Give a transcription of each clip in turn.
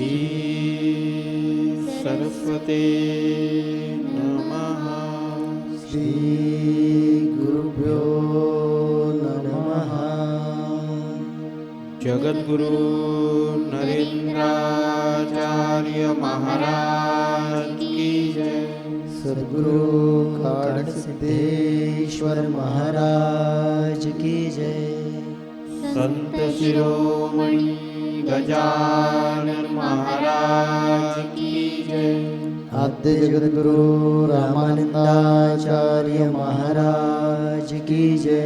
श्री सरस्वते नमः। श्री गुरुभ्यो नमः। जगद्गुरु नरेंद्राचार्य महाराज की जय। सद्गुरु काड़ सिद्धेश्वर महाराज की जय। संत शिरोमणि गजानन महाराज की जय। आद्य जगद्गुरु रामानंदाचार्य महाराज की जय।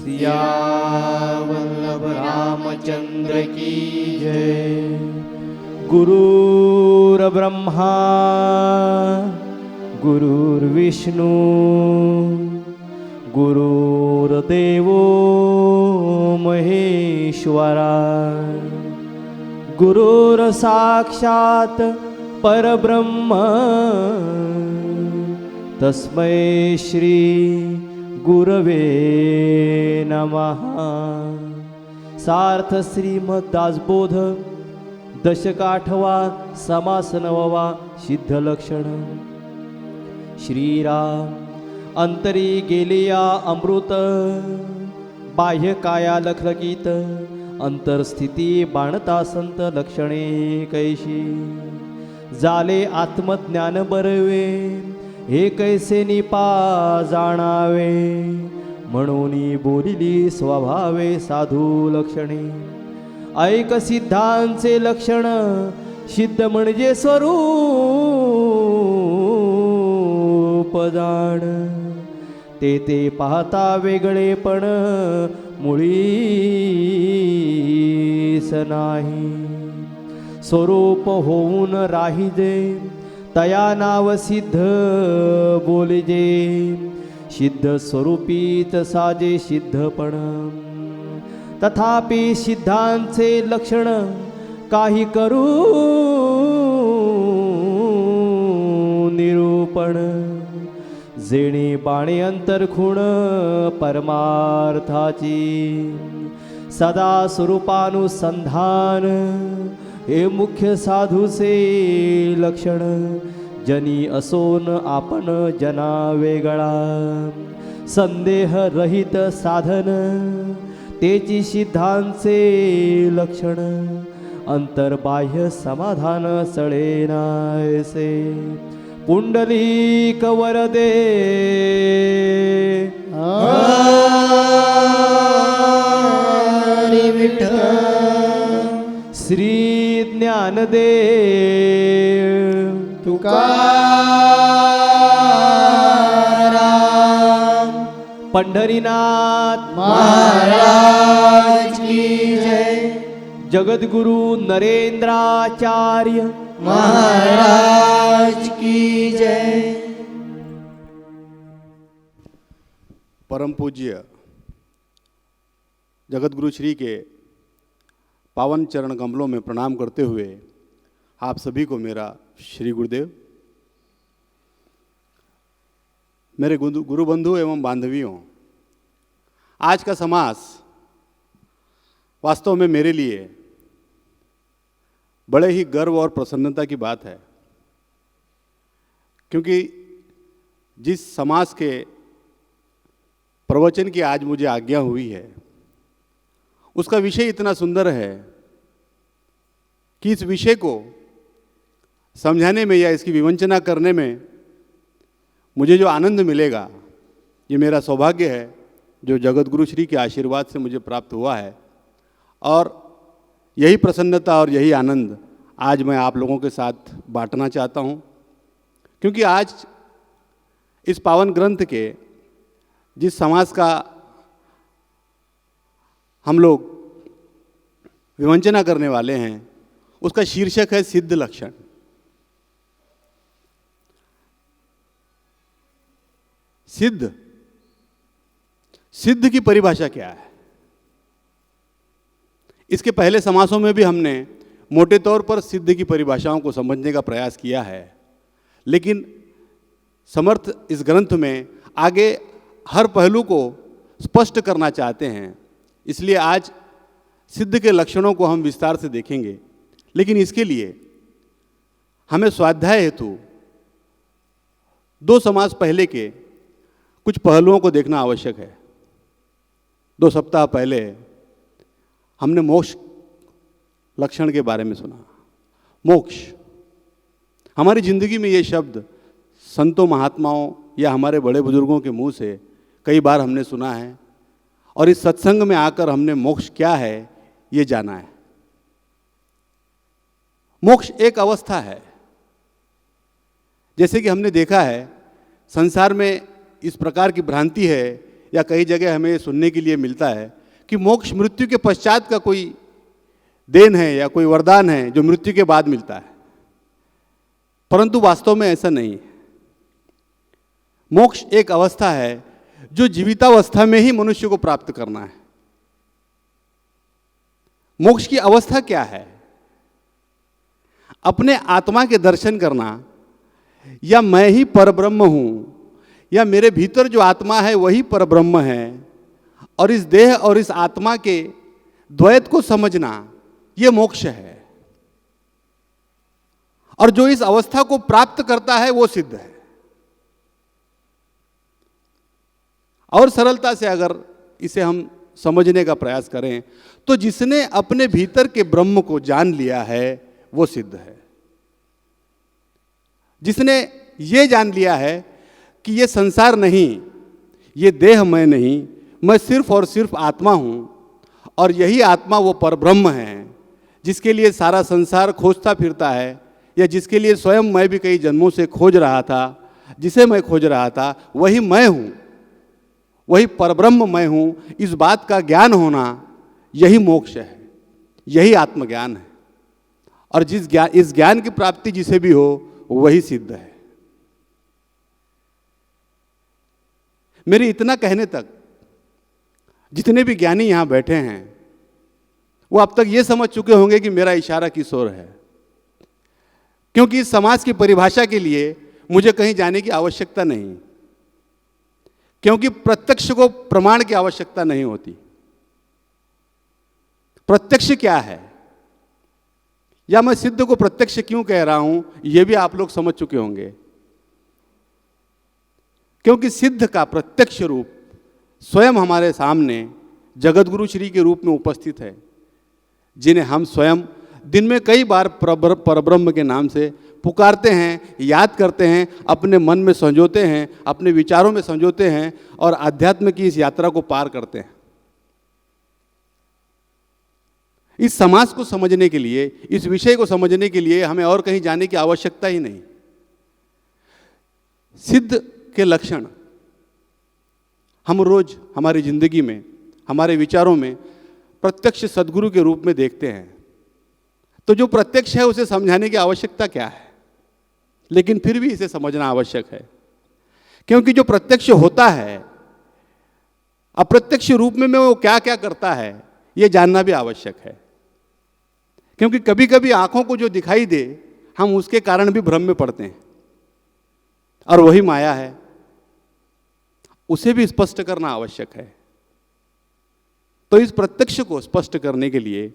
सियावल्लभ रामचंद्र की जय। गुरुर्ब्रह्मा गुरुर्विष्णु गुरुर्देवो महेश्वरा गुरुर्साक्षात् परब्रह्म तस्मै श्री गुरवे नमः। सार्थ श्रीमद्दासबोध दशकाठवा समास नववा सिद्धलक्षण। श्रीराम अंतरी गेलिया अमृत बाह्य काया लखलकीत अंतरस्थिती बाणता संत लक्षणे कैशी। जाले आत्मज्ञान बरवे हे कैसे निपा जाणावे म्हणून बोलिली स्वभावे साधू लक्षणे। ऐक सिद्धांचे लक्षण सिद्ध म्हणजे स्वरूप जाण। ते पाहता वेगळेपण मुळीच नाही। स्वरूप होऊन राहिजे तया नाव सिद्ध बोलिजे। सिद्ध स्वरूपीत साजे सिद्धपण। तथापि सिद्धांचे लक्षण काही करू निरूपण। जेणे बाणे अंतरखुण परमार्थाची सदा स्वरूपानुसंधान हे मुख्य साधूचे लक्षण। जनी असोन आपण जना वेगळा संदेह रहित साधन तेची सिद्धांचे लक्षण। अंतर्बाह्य समाधान सळेनायसे पुंडलिक वरदे हरी विठ्ठल। श्री ज्ञानदेव तुकाराम पंढरीनाथ महाराज की जय। जगद्गुरु नरेंद्राचार्य महाराज की जय। परम पूज्य जगतगुरु श्री के पावन चरण कमलों में प्रणाम करते हुए आप सभी को मेरा श्री गुरुदेव। मेरे गुरु बंधु एवं बांधवियों, आज का समास वास्तव में मेरे लिए बड़े ही गर्व और प्रसन्नता की बात है, क्योंकि जिस समास के प्रवचन की आज मुझे आज्ञा हुई है उसका विषय इतना सुंदर है कि इस विषय को समझाने में या इसकी विवंचना करने में मुझे जो आनंद मिलेगा, ये मेरा सौभाग्य है जो जगतगुरु श्री के आशीर्वाद से मुझे प्राप्त हुआ है। और यही प्रसन्नता और यही आनंद आज मैं आप लोगों के साथ बांटना चाहता हूँ, क्योंकि आज इस पावन ग्रंथ के जिस समास का हम लोग विवंचना करने वाले हैं उसका शीर्षक है सिद्ध लक्षण। सिद्ध की परिभाषा क्या है? इसके पहले समासों में भी हमने मोटे तौर पर सिद्ध की परिभाषाओं को समझने का प्रयास किया है, लेकिन समर्थ इस ग्रंथ में आगे हर पहलू को स्पष्ट करना चाहते हैं, इसलिए आज सिद्ध के लक्षणों को हम विस्तार से देखेंगे। लेकिन इसके लिए हमें स्वाध्याय हेतु 2 समास पहले के कुछ पहलुओं को देखना आवश्यक है। 2 सप्ताह पहले हमने मोक्ष लक्षण के बारे में सुना। मोक्ष, हमारी जिंदगी में ये शब्द संतों महात्माओं या हमारे बड़े बुजुर्गों के मुंह से कई बार हमने सुना है और इस सत्संग में आकर हमने मोक्ष क्या है ये जाना है। मोक्ष एक अवस्था है। जैसे कि हमने देखा है संसार में इस प्रकार की भ्रांति है या कई जगह हमें सुनने के लिए मिलता है कि मोक्ष मृत्यु के पश्चात का कोई देन है या कोई वरदान है जो मृत्यु के बाद मिलता है, परंतु वास्तव में ऐसा नहीं है। मोक्ष एक अवस्था है जो जीवितावस्था में ही मनुष्य को प्राप्त करना है। मोक्ष की अवस्था क्या है? अपने आत्मा के दर्शन करना, या मैं ही परब्रह्म हूं, या मेरे भीतर जो आत्मा है वही परब्रह्म है, और इस देह और इस आत्मा के द्वैत को समझना, यह मोक्ष है। और जो इस अवस्था को प्राप्त करता है वो सिद्ध है। और सरलता से अगर इसे हम समझने का प्रयास करें तो जिसने अपने भीतर के ब्रह्म को जान लिया है वो सिद्ध है। जिसने ये जान लिया है कि ये संसार नहीं, ये देह मैं नहीं, मैं सिर्फ और सिर्फ आत्मा हूं, और यही आत्मा वो परब्रह्म है जिसके लिए सारा संसार खोजता फिरता है, या जिसके लिए स्वयं मैं भी कई जन्मों से खोज रहा था, जिसे मैं खोज रहा था वही मैं हूं, वही परब्रह्म मैं हूं। इस बात का ज्ञान होना यही मोक्ष है, यही आत्मज्ञान है। और इस ज्ञान की प्राप्ति जिसे भी हो वही सिद्ध है। मेरे इतना कहने तक जितने भी ज्ञानी यहां बैठे हैं वो अब तक ये समझ चुके होंगे कि मेरा इशारा किस ओर है, क्योंकि इस समाज की परिभाषा के लिए मुझे कहीं जाने की आवश्यकता नहीं, क्योंकि प्रत्यक्ष को प्रमाण की आवश्यकता नहीं होती। प्रत्यक्ष क्या है, या मैं सिद्ध को प्रत्यक्ष क्यों कह रहा हूं, यह भी आप लोग समझ चुके होंगे। क्योंकि सिद्ध का प्रत्यक्ष रूप स्वयं हमारे सामने जगतगुरु श्री के रूप में उपस्थित है, जिन्हें हम स्वयं दिन में कई बार परब्रह्म के नाम से पुकारते हैं, याद करते हैं, अपने मन में संजोते हैं, अपने विचारों में संजोते हैं और आध्यात्म की इस यात्रा को पार करते हैं। इस समाज को समझने के लिए, इस विषय को समझने के लिए हमें और कहीं जाने की आवश्यकता ही नहीं। सिद्ध के लक्षण हम रोज हमारी जिंदगी में, हमारे विचारों में प्रत्यक्ष सद्गुरु के रूप में देखते हैं। तो जो प्रत्यक्ष है उसे समझाने की आवश्यकता क्या है, लेकिन फिर भी इसे समझना आवश्यक है, क्योंकि जो प्रत्यक्ष होता है अप्रत्यक्ष रूप में वो क्या क्या करता है ये जानना भी आवश्यक है। क्योंकि कभी कभी आंखों को जो दिखाई दे हम उसके कारण भी भ्रम में पड़ते हैं, और वही माया है, उसे भी स्पष्ट करना आवश्यक है। तो इस प्रत्यक्ष को स्पष्ट करने के लिए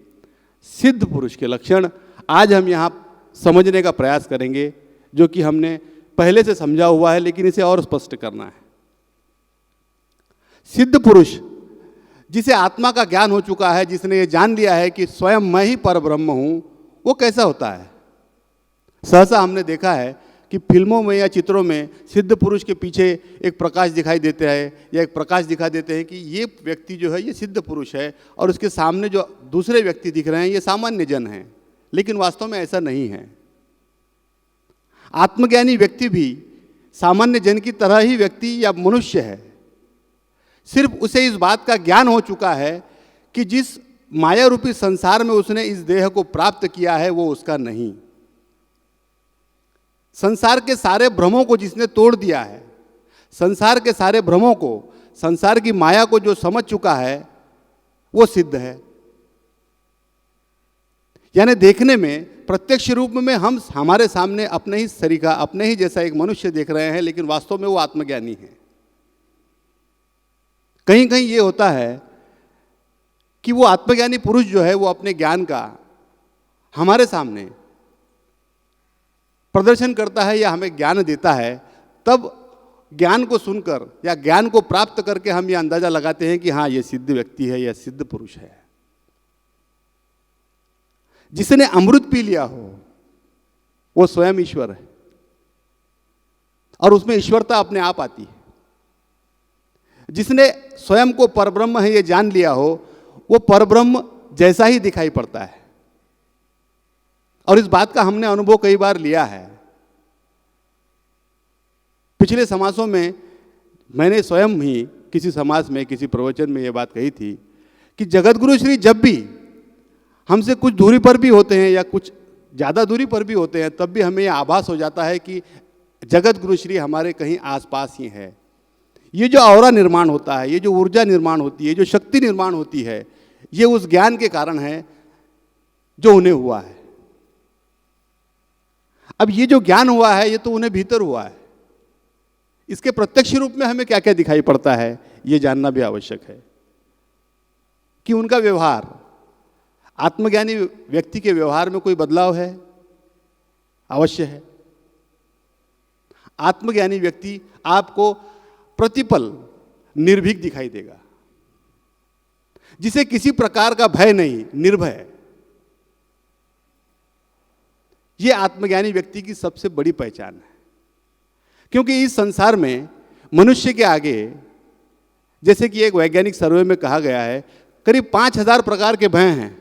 सिद्ध पुरुष के लक्षण आज हम यहां समझने का प्रयास करेंगे, जो कि हमने पहले से समझा हुआ है, लेकिन इसे और स्पष्ट करना है। सिद्ध पुरुष जिसे आत्मा का ज्ञान हो चुका है, जिसने ये जान लिया है कि स्वयं मैं ही परब्रह्म हूं, वो कैसा होता है? सहसा हमने देखा है कि फिल्मों में या चित्रों में सिद्ध पुरुष के पीछे एक प्रकाश दिखाई देता है, या एक प्रकाश दिखा देते हैं कि ये व्यक्ति जो है ये सिद्ध पुरुष है, और उसके सामने जो दूसरे व्यक्ति दिख रहे हैं ये सामान्य जन हैं। लेकिन वास्तव में ऐसा नहीं है। आत्मज्ञानी व्यक्ति भी सामान्य जन की तरह ही व्यक्ति या मनुष्य है, सिर्फ उसे इस बात का ज्ञान हो चुका है कि जिस माया रूपी संसार में उसने इस देह को प्राप्त किया है वो उसका नहीं। संसार के सारे भ्रमों को जिसने तोड़ दिया है, संसार के सारे भ्रमों को, संसार की माया को जो समझ चुका है वो सिद्ध है। यानी देखने में, प्रत्यक्ष रूप में हम हमारे सामने अपने ही सरीखा, अपने ही जैसा एक मनुष्य देख रहे हैं, लेकिन वास्तव में वो आत्मज्ञानी है। कहीं कहीं ये होता है कि वो आत्मज्ञानी पुरुष जो है वो अपने ज्ञान का हमारे सामने प्रदर्शन करता है या हमें ज्ञान देता है, तब ज्ञान को सुनकर या ज्ञान को प्राप्त करके हम ये अंदाजा लगाते हैं कि हाँ, ये सिद्ध व्यक्ति है या सिद्ध पुरुष है। जिसने अमृत पी लिया हो वो स्वयं ईश्वर है और उसमें ईश्वरता अपने आप आती है। जिसने स्वयं को परब्रह्म है ये जान लिया हो वो परब्रह्म जैसा ही दिखाई पड़ता है। और इस बात का हमने अनुभव कई बार लिया है। पिछले समासों में मैंने स्वयं ही किसी समास में, किसी प्रवचन में ये बात कही थी कि जगतगुरु श्री जब भी हमसे कुछ दूरी पर भी होते हैं या कुछ ज़्यादा दूरी पर भी होते हैं, तब भी हमें यह आभास हो जाता है कि जगतगुरु श्री हमारे कहीं आसपास ही है। ये जो ऑरा निर्माण होता है, ये जो ऊर्जा निर्माण होती है, जो शक्ति निर्माण होती है, ये उस ज्ञान के कारण है जो उन्हें हुआ है। अब ये जो ज्ञान हुआ है ये तो उन्हें भीतर हुआ है। इसके प्रत्यक्ष रूप में हमें क्या क्या दिखाई पड़ता है ये जानना भी आवश्यक है कि उनका व्यवहार, आत्मज्ञानी व्यक्ति के व्यवहार में कोई बदलाव है? अवश्य है। आत्मज्ञानी व्यक्ति आपको प्रतिपल निर्भीक दिखाई देगा, जिसे किसी प्रकार का भय नहीं, निर्भय। यह आत्मज्ञानी व्यक्ति की सबसे बड़ी पहचान है। क्योंकि इस संसार में मनुष्य के आगे, जैसे कि एक वैज्ञानिक सर्वे में कहा गया है, करीब 5000 प्रकार के भय हैं।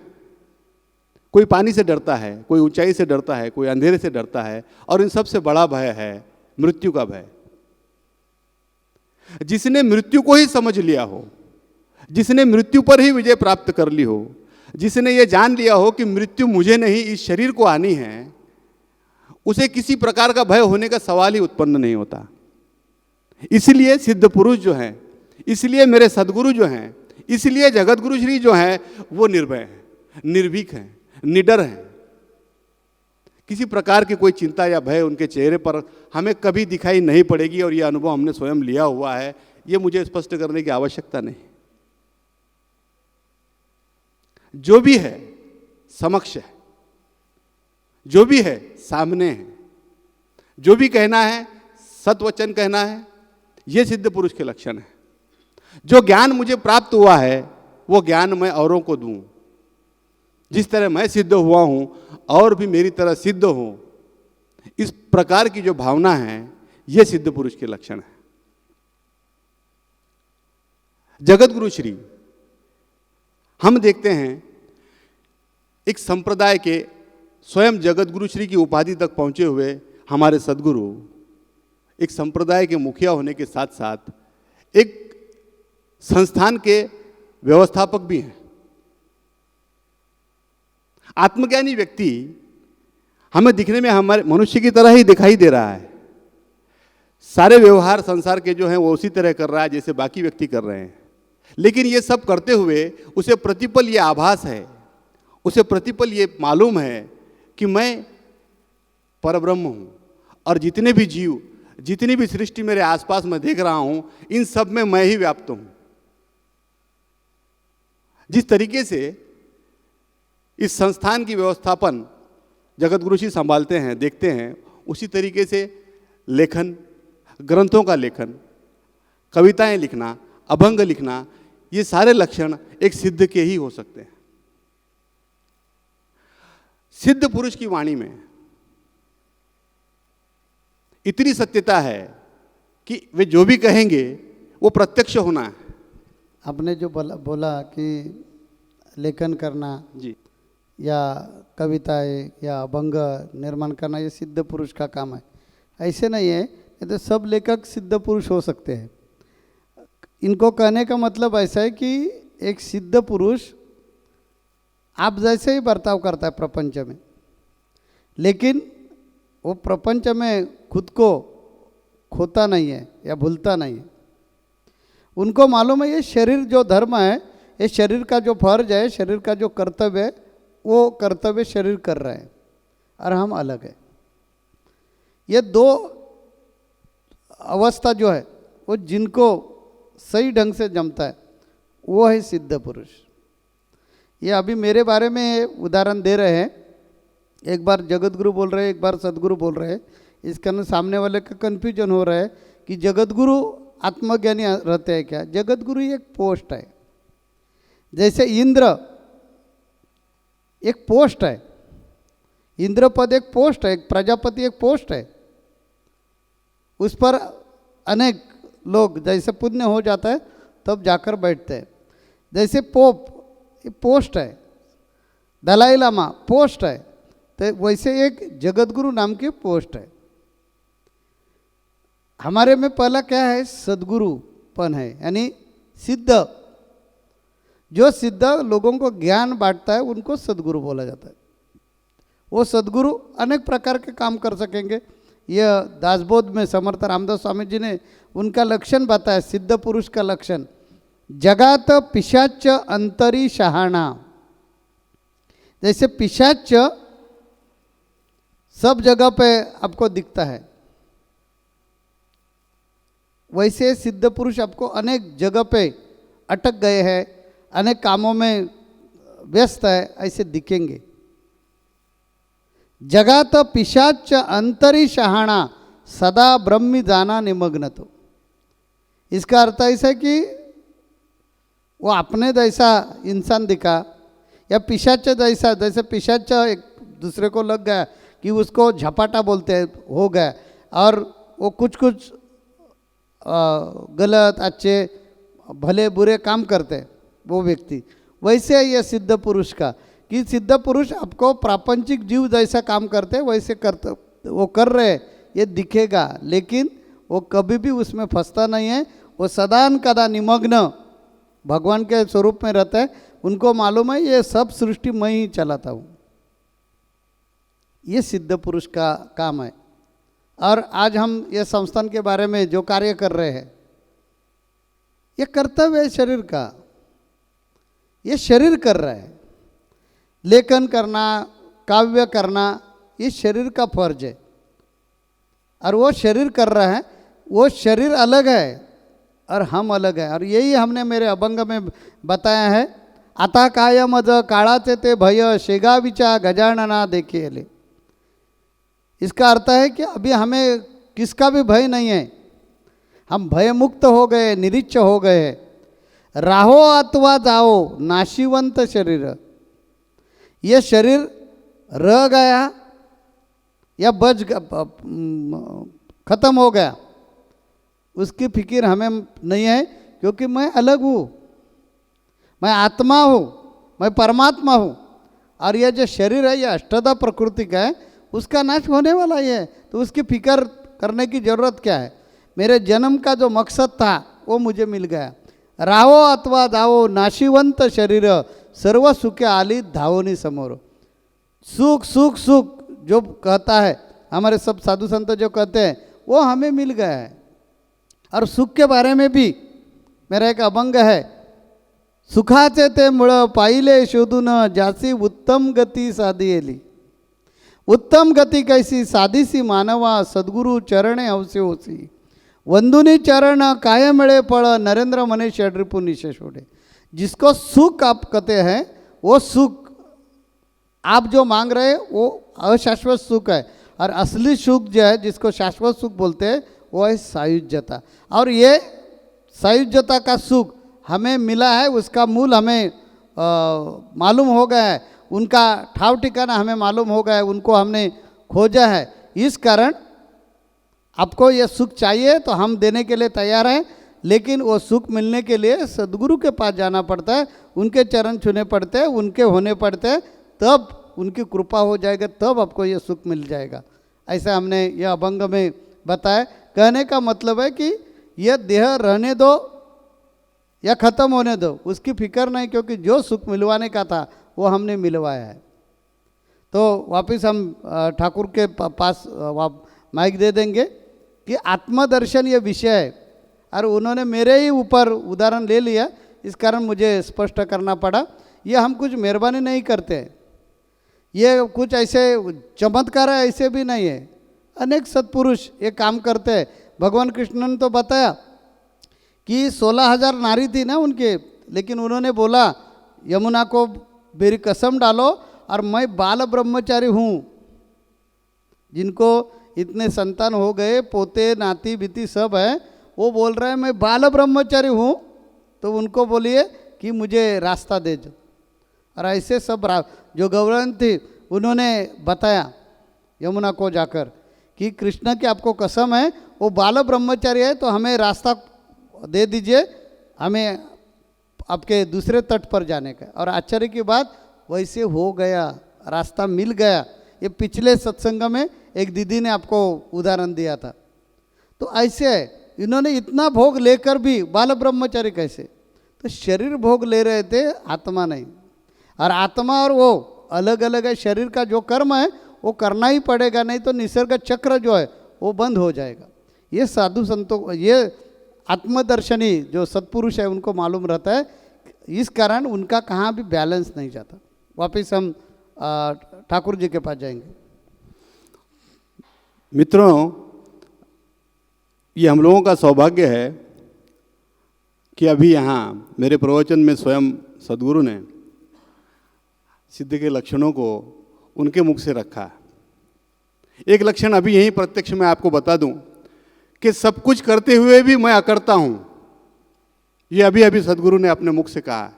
कोई पानी से डरता है, कोई ऊंचाई से डरता है, कोई अंधेरे से डरता है, और इन सबसे बड़ा भय है मृत्यु का भय। जिसने मृत्यु को ही समझ लिया हो, जिसने मृत्यु पर ही विजय प्राप्त कर ली हो, जिसने ये जान लिया हो कि मृत्यु मुझे नहीं इस शरीर को आनी है, उसे किसी प्रकार का भय होने का सवाल ही उत्पन्न नहीं होता। इसलिए सिद्ध पुरुष जो हैं, इसलिए मेरे सद्गुरु जो हैं, इसलिए जगतगुरु श्री जो हैं, वो निर्भय हैं, निर्भीक हैं, निडर हैं। किसी प्रकार की कोई चिंता या भय उनके चेहरे पर हमें कभी दिखाई नहीं पड़ेगी, और यह अनुभव हमने स्वयं लिया हुआ है। ये मुझे स्पष्ट करने की आवश्यकता नहीं। जो भी है समक्ष है, जो भी है सामने है, जो भी कहना है सत्वचन कहना है, ये सिद्ध पुरुष के लक्षण है। जो ज्ञान मुझे प्राप्त हुआ है वो ज्ञान मैं औरों को दूं। जिस तरह मैं सिद्ध हुआ हूं और भी मेरी तरह सिद्ध हो, इस प्रकार की जो भावना है ये सिद्ध पुरुष के लक्षण है। जगतगुरु श्री हम देखते हैं एक संप्रदाय के स्वयं जगतगुरु श्री की उपाधि तक पहुंचे हुए हमारे सद्गुरु एक संप्रदाय के मुखिया होने के साथ साथ एक संस्थान के व्यवस्थापक भी हैं। आत्मज्ञानी व्यक्ति हमें दिखने में हमारे मनुष्य की तरह ही दिखाई दे रहा है। सारे व्यवहार संसार के जो हैं वो उसी तरह कर रहा है जैसे बाकी व्यक्ति कर रहे हैं, लेकिन ये सब करते हुए उसे प्रतिपल ये आभास है, उसे प्रतिपल ये मालूम है कि मैं परब्रह्म हूँ, और जितने भी जीव, जितनी भी सृष्टि मेरे आसपास मैं देख रहा हूँ, इन सब में मैं ही व्याप्त हूँ। जिस तरीके से इस संस्थान की व्यवस्थापन जगतगुरु श्री संभालते हैं, देखते हैं, उसी तरीके से लेखन, ग्रंथों का लेखन, कविताएं लिखना, अभंग लिखना, ये सारे लक्षण एक सिद्ध के ही हो सकते हैं। सिद्ध पुरुष की वाणी में इतनी सत्यता है कि वे जो भी कहेंगे वो प्रत्यक्ष होना है। आपने जो बोला कि लेखन करना जी, या कविताएं या अभंग निर्माण करना ये सिद्ध पुरुष का काम है, ऐसे नहीं है। ये तो सब लेखक सिद्ध पुरुष हो सकते हैं। इनको कहने का मतलब ऐसा है कि एक सिद्ध पुरुष आप जैसे ही बर्ताव करता है प्रपंच में, लेकिन वो प्रपंच में खुद को खोता नहीं है या भूलता नहीं है। उनको मालूम है ये शरीर जो धर्म है, ये शरीर का जो फर्ज है, शरीर का जो कर्तव्य है, वो कर्तव्य शरीर कर रहे हैं और हम अलग है। ये दो अवस्था जो है वो जिनको सही ढंग से जमता है वो है सिद्ध पुरुष। ये अभी मेरे बारे में उदाहरण दे रहे हैं एक बार जगत गुरु बोल रहे हैं, एक बार सदगुरु बोल रहे हैं। इस कारण सामने वाले का कन्फ्यूजन हो रहा है कि जगत गुरु आत्मज्ञानी रहते हैं क्या? जगत गुरु एक पोस्ट है, जैसे इंद्र एक पोस्ट है, इंद्र पद एक पोस्ट है, एक प्रजापति एक पोस्ट है, उस पर अनेक लोग जैसे पुण्य हो जाता है तब जाकर बैठते हैं। जैसे पोप ये पोस्ट है, दलाई लामा पोस्ट है, तो वैसे एक जगतगुरु नाम की पोस्ट है। हमारे में पहला क्या है? सद्गुरुपन है, यानी सिद्ध। जो सिद्ध लोगों को ज्ञान बांटता है उनको सद्गुरु बोला जाता है। वो सद्गुरु अनेक प्रकार के काम कर सकेंगे। यह दासबोध में समर्थ रामदास स्वामी जी ने उनका लक्षण बताया, सिद्ध पुरुष का लक्षण। जगात पिशाच अंतरी शहाणा। जैसे पिशाच सब जगह पे आपको दिखता है, वैसे सिद्ध पुरुष आपको अनेक जगह पे अटक गए हैं, अनेक कामों में व्यस्त है, ऐसे दिखेंगे। जगात पिशाच अंतरी शहाणा सदा ब्रह्मी जाना निमग्न। तो इसका अर्थ ऐसा है कि वो अपने जैसा इंसान दिखा या पिशाच जैसा, जैसे पिशाच एक दूसरे को लग गया कि उसको झपाटा बोलते हैं, हो गया, और वो कुछ कुछ गलत अच्छे भले बुरे काम करते वो व्यक्ति। वैसे ये सिद्ध पुरुष का कि सिद्ध पुरुष आपको प्रापंचिक जीव जैसा काम करते वैसे करते, वो कर रहे ये दिखेगा, लेकिन वो कभी भी उसमें फंसता नहीं है। वो सदान कदा निमग्न भगवान के स्वरूप में रहता है। उनको मालूम है ये सब सृष्टि मैं ही चलाता हूँ। ये सिद्ध पुरुष का काम है। और आज हम ये संस्थान के बारे में जो कार्य कर रहे हैं, ये कर्तव्य है शरीर का। ये शरीर कर रहा है, लेखन करना, काव्य करना, ये शरीर का फर्ज है। और वो शरीर कर रहा है, वो शरीर अलग है और हम अलग है। और यही हमने मेरे अभंग में बताया है। आता काय मज काळाचे ते भय शेगावीच्या गजानना देखिए। इसका अर्थ है कि अभी हमें किसका भी भय नहीं है, हम भय मुक्त हो गए, निरीच्छ हो गए। राहो अथवा जाओ नाशिवंत शरीर। ये शरीर रह गया या बच खत्म हो गया, उसकी फिक्र हमें नहीं है, क्योंकि मैं अलग हूँ, मैं आत्मा हूँ, मैं परमात्मा हूँ। और यह जो शरीर है, यह अष्टधा प्रकृति का है, उसका नाश होने वाला ही है, तो उसकी फिक्र करने की ज़रूरत क्या है। मेरे जन्म का जो मकसद था वो मुझे मिल गया। राहो अथवा जाओ नाशिवंत शरीर सर्व सुखे आली धावनी समोर। सुख सुख सुख जो कहता है, हमारे सब साधु संत जो कहते हैं, वो हमें मिल गया है। और सुख के बारे में भी मेरा एक अभंग है। सुखाचे ते मुळ पाहिले शोधून जासी उत्तम गती साधियेली। उत्तम गति कैसी साधीसी मानवा सद्गुरु चरणे अवसे होसी। वंदुनी चरण काय मिळे फळ नरेंद्र मने षड्रिपु निशे छोड़े। जिसको सुख आप कहते हैं, वो सुख आप जो मांग रहे हैं वो अशाश्वत सुख है। और असली सुख जो है, जिसको शाश्वत सुख बोलते हैं, वो है सायुज्यता। और ये सायुज्यता का सुख हमें मिला है, उसका मूल हमें मालूम हो गया है, उनका ठाव ठिकाना हमें मालूम हो गया है, उनको हमने खोजा है। इस कारण आपको ये सुख चाहिए तो हम देने के लिए तैयार हैं, लेकिन वो सुख मिलने के लिए सद्गुरु के पास जाना पड़ता है, उनके चरण छूने पड़ते हैं, उनके होने पड़ते हैं, तब उनकी कृपा हो जाएगा, तब आपको ये सुख मिल जाएगा। ऐसा हमने यह अभंग में बताया। कहने का मतलब है कि यह देह रहने दो या ख़त्म होने दो, उसकी फिक्र नहीं, क्योंकि जो सुख मिलवाने का था वो हमने मिलवाया है। तो वापस हम ठाकुर के पास माइक दे देंगे कि आत्मदर्शन ये विषय है, और उन्होंने मेरे ही ऊपर उदाहरण ले लिया, इस कारण मुझे स्पष्ट करना पड़ा। ये हम कुछ मेहरबानी नहीं करते, ये कुछ ऐसे चमत्कार है ऐसे भी नहीं है। अनेक सत्पुरुष ये काम करते हैं। भगवान कृष्ण ने तो बताया कि 16,000 नारी थी ना उनके, लेकिन उन्होंने बोला यमुना को मेरी कसम डालो और मैं बाल ब्रह्मचारी हूँ। जिनको इतने संतान हो गए, पोते नाती बिती सब है, वो बोल रहा है मैं बाल ब्रह्मचारी हूँ, तो उनको बोलिए कि मुझे रास्ता दे दो। और ऐसे सब जो गवर्नर थी उन्होंने बताया यमुना को जाकर कि कृष्ण की आपको कसम है, वो बाल ब्रह्मचारी है, तो हमें रास्ता दे दीजिए, हमें आपके दूसरे तट पर जाने का। और आश्चर्य की बात वैसे हो गया, रास्ता मिल गया। ये पिछले सत्संग में एक दीदी ने आपको उदाहरण दिया था। तो ऐसे है, इन्होंने इतना भोग लेकर भी बाल ब्रह्मचारी कैसे? तो शरीर भोग ले रहे थे, आत्मा नहीं। और आत्मा और वो अलग अलग है। शरीर का जो कर्म है वो करना ही पड़ेगा, नहीं तो निसर्ग चक्र जो है वो बंद हो जाएगा। ये साधु संतों, ये आत्मदर्शनी जो सत्पुरुष है उनको मालूम रहता है, इस कारण उनका कहाँ भी बैलेंस नहीं जाता। वापस हम ठाकुर जी के पास जाएंगे। मित्रों, ये हम लोगों का सौभाग्य है कि अभी यहाँ मेरे प्रवचन में स्वयं सद्गुरु ने सिद्ध के लक्षणों को उनके मुख से रखा। एक लक्षण अभी यहीं प्रत्यक्ष में आपको बता दूं कि सब कुछ करते हुए भी मैं अकर्ता हूं। ये अभी अभी सद्गुरु ने अपने मुख से कहा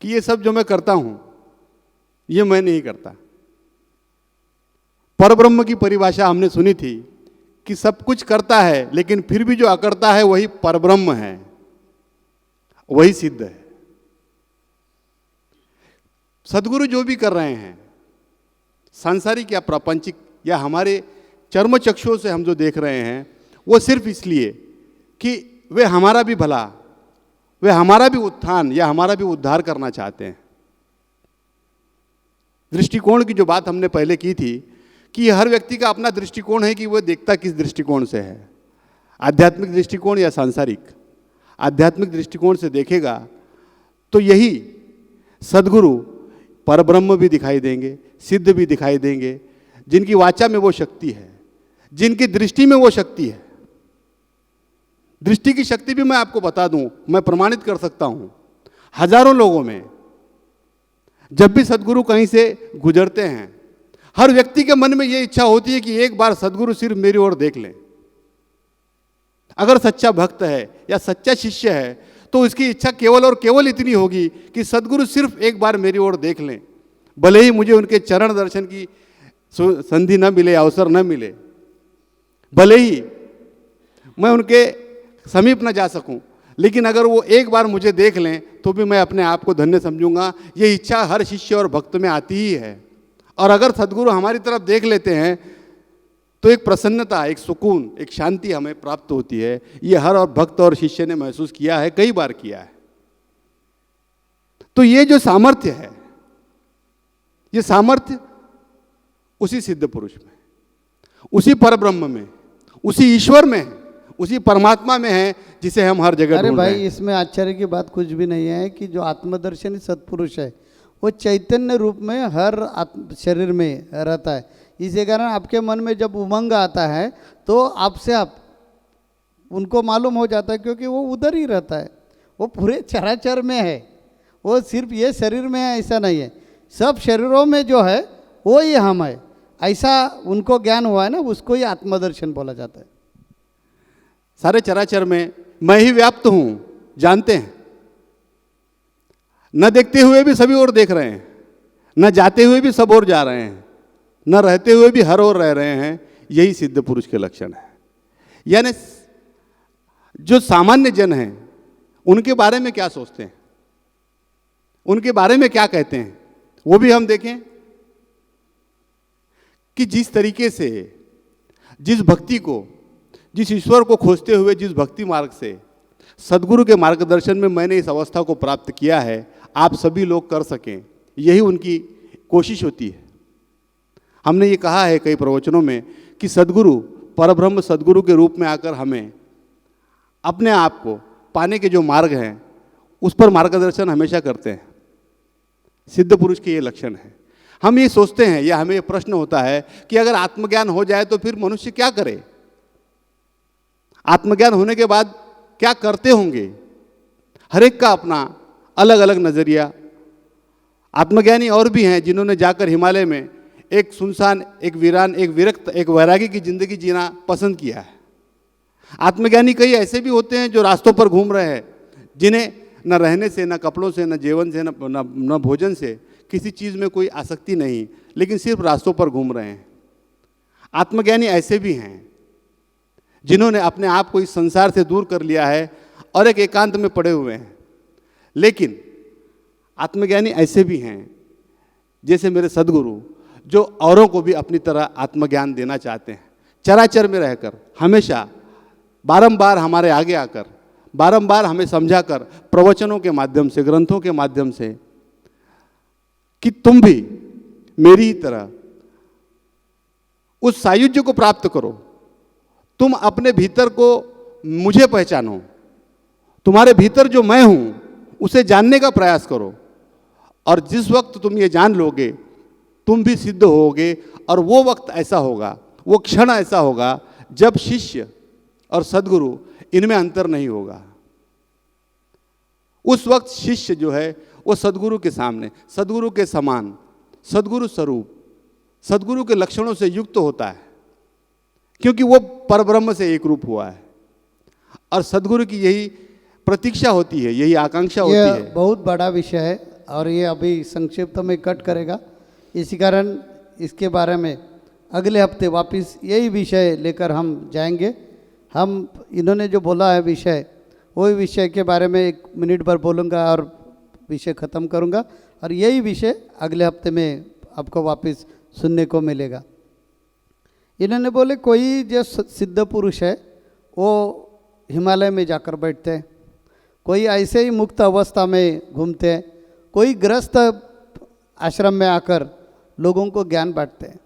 कि ये सब जो मैं करता हूं ये मैं नहीं करता। परब्रह्म की परिभाषा हमने सुनी थी कि सब कुछ करता है लेकिन फिर भी जो अकर्ता है वही परब्रह्म है, वही सिद्ध है। सद्गुरु जो भी कर रहे हैं, सांसारिक या प्रापंचिक या हमारे चर्म चक्षुओं से हम जो देख रहे हैं, वो सिर्फ इसलिए कि वे हमारा भी भला, वे हमारा भी उत्थान या हमारा भी उद्धार करना चाहते हैं। दृष्टिकोण की जो बात हमने पहले की थी कि हर व्यक्ति का अपना दृष्टिकोण है कि वह देखता किस दृष्टिकोण से है, आध्यात्मिक दृष्टिकोण या सांसारिक। आध्यात्मिक दृष्टिकोण से देखेगा तो यही सद्गुरु परब्रह्म भी दिखाई देंगे, सिद्ध भी दिखाई देंगे, जिनकी वाचा में वो शक्ति है, जिनकी दृष्टि में वो शक्ति है। दृष्टि की शक्ति भी मैं आपको बता दूं, मैं प्रमाणित कर सकता हूं। हजारों लोगों में जब भी सद्गुरु कहीं से गुजरते हैं, हर व्यक्ति के मन में ये इच्छा होती है कि एक बार सद्गुरु सिर्फ मेरी ओर देख लें। अगर सच्चा भक्त है या सच्चा शिष्य है तो उसकी इच्छा केवल और केवल इतनी होगी कि सद्गुरु सिर्फ एक बार मेरी ओर देख लें, भले ही मुझे उनके चरण दर्शन की संधि न मिले, अवसर न मिले, भले ही मैं उनके समीप न जा सकूं, लेकिन अगर वो एक बार मुझे देख लें तो भी मैं अपने आप को धन्य समझूंगा। ये इच्छा हर शिष्य और भक्त में आती ही है। और अगर सद्गुरु हमारी तरफ देख लेते हैं तो एक प्रसन्नता, एक सुकून, एक शांति हमें प्राप्त होती है। ये हर और भक्त और शिष्य ने महसूस किया है, कई बार किया है। तो ये जो सामर्थ्य है, ये सामर्थ्य उसी सिद्ध पुरुष में, उसी परब्रह्म में, उसी ईश्वर में, उसी परमात्मा में है जिसे हम हर जगह अरे ढूंढ रहे भाई, हैं। इसमें आश्चर्य की बात कुछ भी नहीं है कि जो आत्मदर्शनी सत्पुरुष है वो चैतन्य रूप में हर शरीर में रहता है। इसी कारण आपके मन में जब उमंग आता है तो आपसे आप उनको मालूम हो जाता है, क्योंकि वो उधर ही रहता है, वो पूरे चराचर में है। वो सिर्फ ये शरीर में है ऐसा नहीं है, सब शरीरों में जो है वो ही हम है, ऐसा उनको ज्ञान हुआ है ना, उसको ही आत्मदर्शन बोला जाता है। सारे चराचर में मैं ही व्याप्त हूं, जानते हैं। न देखते हुए भी सभी ओर देख रहे हैं, न जाते हुए भी सब ओर जा रहे हैं, न रहते हुए भी हर ओर रह रहे हैं। यही सिद्ध पुरुष के लक्षण है। यानी जो सामान्य जन हैं उनके बारे में क्या सोचते हैं, उनके बारे में क्या कहते हैं, वो भी हम देखें कि जिस तरीके से, जिस भक्ति को, जिस ईश्वर को खोजते हुए जिस भक्ति मार्ग से सद्गुरु के मार्गदर्शन में मैंने इस अवस्था को प्राप्त किया है, आप सभी लोग कर सकें, यही उनकी कोशिश होती है। हमने ये कहा है कई प्रवचनों में कि सद्गुरु, परब्रह्म सद्गुरु के रूप में आकर हमें अपने आप को पाने के जो मार्ग हैं उस पर मार्गदर्शन हमेशा करते हैं। सिद्ध पुरुष के ये लक्षण है। हम ये सोचते हैं या हमें ये प्रश्न होता है कि अगर आत्मज्ञान हो जाए तो फिर मनुष्य क्या करे, आत्मज्ञान होने के बाद क्या करते होंगे। हर एक का अपना अलग अलग नजरिया, आत्मज्ञानी और भी हैं जिन्होंने जाकर हिमालय में एक सुनसान, एक वीरान, एक विरक्त, एक वैरागी की जिंदगी जीना पसंद किया है। आत्मज्ञानी कई ऐसे भी होते हैं जो रास्तों पर घूम रहे हैं, जिन्हें न रहने से, न कपड़ों से, न जीवन से, न भोजन से, किसी चीज़ में कोई आसक्ति नहीं, लेकिन सिर्फ रास्तों पर घूम रहे हैं। आत्मज्ञानी ऐसे भी हैं जिन्होंने अपने आप को इस संसार से दूर कर लिया है और एक एकांत में पड़े हुए हैं। लेकिन आत्मज्ञानी ऐसे भी हैं जैसे मेरे सद्गुरु, जो औरों को भी अपनी तरह आत्मज्ञान देना चाहते हैं, चराचर में रहकर, हमेशा बारंबार हमारे आगे आकर, बारंबार हमें समझाकर, प्रवचनों के माध्यम से, ग्रंथों के माध्यम से, कि तुम भी मेरी ही तरह उस सायुज्य को प्राप्त करो। तुम अपने भीतर को मुझे पहचानो, तुम्हारे भीतर जो मैं हूं उसे जानने का प्रयास करो, और जिस वक्त तुम ये जान लोगे तुम भी सिद्ध होगे। और वो वक्त ऐसा होगा, वो क्षण ऐसा होगा जब शिष्य और सद्गुरु इनमें अंतर नहीं होगा। उस वक्त शिष्य जो है वो सद्गुरु के सामने, सद्गुरु के समान, सद्गुरु स्वरूप, सद्गुरु के लक्षणों से युक्त होता है, क्योंकि वो परब्रह्म से एक रूप हुआ है। और सद्गुरु की यही प्रतीक्षा होती है, यही आकांक्षा होती है। ये बहुत बड़ा विषय है और ये अभी संक्षिप्त में कट करेगा, इसी कारण इसके बारे में अगले हफ्ते वापस यही विषय लेकर हम जाएंगे। हम इन्होंने जो बोला है विषय, वही विषय के बारे में 1 मिनट भर बोलूँगा और विषय ख़त्म करूँगा, और यही विषय अगले हफ्ते में आपको वापस सुनने को मिलेगा। इन्होंने बोले कोई जो सिद्ध पुरुष है वो हिमालय में जाकर बैठते हैं, कोई ऐसे ही मुक्त अवस्था में घूमते हैं, कोई ग्रस्त आश्रम में आकर लोगों को ज्ञान बांटते हैं।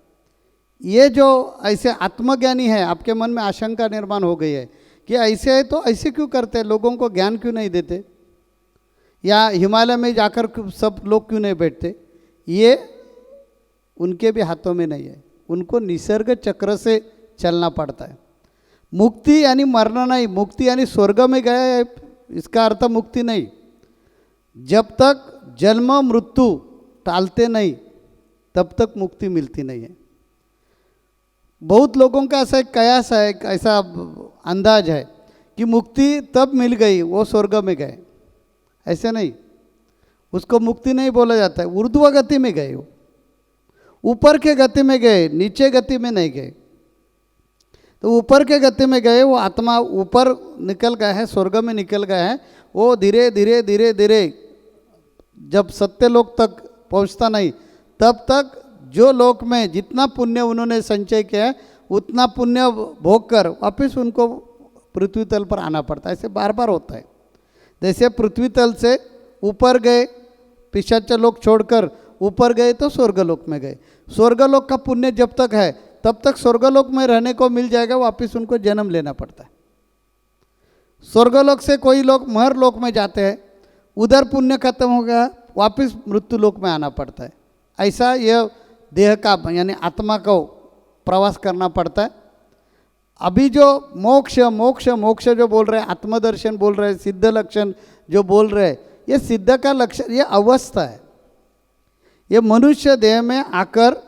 ये जो ऐसे आत्मज्ञानी है, आपके मन में आशंका निर्माण हो गई है कि ऐसे है तो ऐसे क्यों करते हैं, लोगों को ज्ञान क्यों नहीं देते, या हिमालय में जाकर सब लोग क्यों नहीं बैठते। ये उनके भी हाथों में नहीं है, उनको निसर्ग चक्र से चलना पड़ता है। मुक्ति यानी मरना नहीं, मुक्ति यानी स्वर्ग में गया है, इसका अर्थ मुक्ति नहीं। जब तक जन्म मृत्यु टालते नहीं तब तक मुक्ति मिलती नहीं है। बहुत लोगों का ऐसा एक कयास है, एक ऐसा अंदाज है कि मुक्ति तब मिल गई वो स्वर्ग में गए, ऐसे नहीं, उसको मुक्ति नहीं बोला जाता है। ऊर्ध्व गति में गए, वो ऊपर के गति में गए, नीचे गति में नहीं गए। तो ऊपर के गति में गए, वो आत्मा ऊपर निकल गया है, स्वर्ग में निकल गया है। वो धीरे धीरे धीरे धीरे जब सत्यलोक तक पहुंचता नहीं, तब तक जो लोक में जितना पुण्य उन्होंने संचय किया है उतना पुण्य भोग कर वापस उनको पृथ्वी तल पर आना पड़ता है। ऐसे बार बार होता है। जैसे पृथ्वी तल से ऊपर गए, पिशाच लोक छोड़कर ऊपर गए तो स्वर्गलोक में गए। स्वर्गलोक का पुण्य जब तक है तब तक स्वर्गलोक में रहने को मिल जाएगा, वापस उनको जन्म लेना पड़ता है। स्वर्गलोक से कोई लोग महर लोक में जाते हैं, उधर पुण्य खत्म हो गया, वापस मृत्यु लोक में आना पड़ता है। ऐसा यह देह का यानी आत्मा को प्रवास करना पड़ता है। अभी जो मोक्ष मोक्ष मोक्ष जो बोल रहे हैं, आत्मदर्शन बोल रहे हैं, सिद्ध लक्षण जो बोल रहे हैं, ये सिद्ध का लक्षण, ये अवस्था है। ये मनुष्य देह में आकर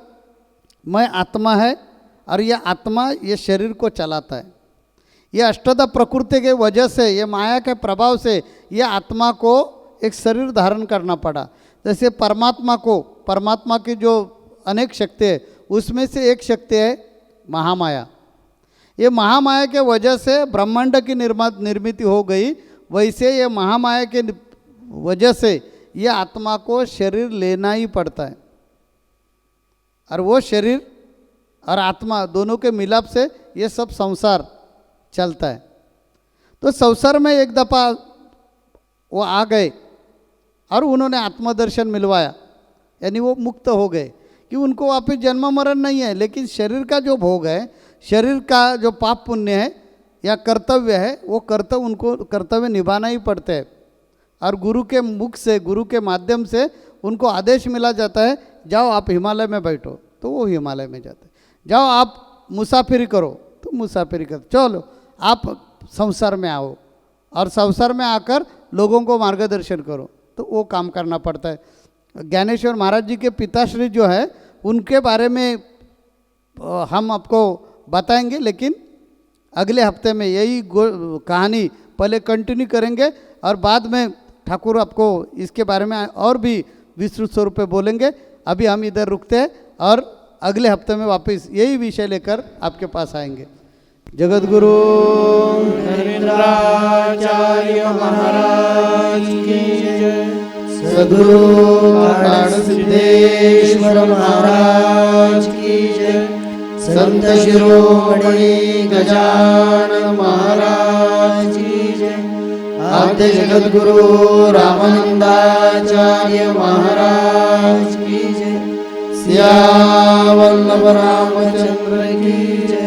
मैं आत्मा है और ये आत्मा ये शरीर को चलाता है। ये अष्टधा प्रकृति के वजह से, ये माया के प्रभाव से ये आत्मा को एक शरीर धारण करना पड़ा। जैसे परमात्मा को, परमात्मा की जो अनेक शक्ति है उसमें से एक शक्ति है महामाया। ये महामाया के वजह से ब्रह्मांड की निर्मित हो गई, वैसे ये महामाया के वजह से ये आत्मा को शरीर लेना ही पड़ता है। और वो शरीर और आत्मा दोनों के मिलाप से ये सब संसार चलता है। तो संसार में एक दफ़ा वो आ गए और उन्होंने आत्मदर्शन मिलवाया, यानी वो मुक्त हो गए कि उनको वापस जन्म मरण नहीं है। लेकिन शरीर का जो भोग है, शरीर का जो पाप पुण्य है या कर्तव्य है, वो उनको कर्तव्य निभाना ही पड़ता है। और गुरु के मुख से, गुरु के माध्यम से उनको आदेश मिला जाता है, जाओ आप हिमालय में बैठो, तो वो हिमालय में जाते हैं। जाओ आप मुसाफिरी करो, तो मुसाफिरी करो। चलो आप संसार में आओ और संसार में आकर लोगों को मार्गदर्शन करो, तो वो काम करना पड़ता है। ज्ञानेश्वर महाराज जी के पिताश्री जो है उनके बारे में हम आपको बताएंगे, लेकिन अगले हफ्ते में यही कहानी पहले कंटिन्यू करेंगे और बाद में ठाकुर आपको इसके बारे में और भी विस्तृत स्वरूप पे बोलेंगे। अभी हम इधर रुकते हैं और अगले हफ्ते में वापस यही विषय लेकर आपके पास आएंगे। जगत गुरु नरेंद्राचार्य महाराज की जय। सद्गुरु कारण सिद्धेश्वर महाराज की जय। संत शिरोमणि गजानन महाराज की जय। आद्य जगत गुरु रामानंदाचार्य महाराज की जय। सिया वल्लभ रामचंद्र की जय।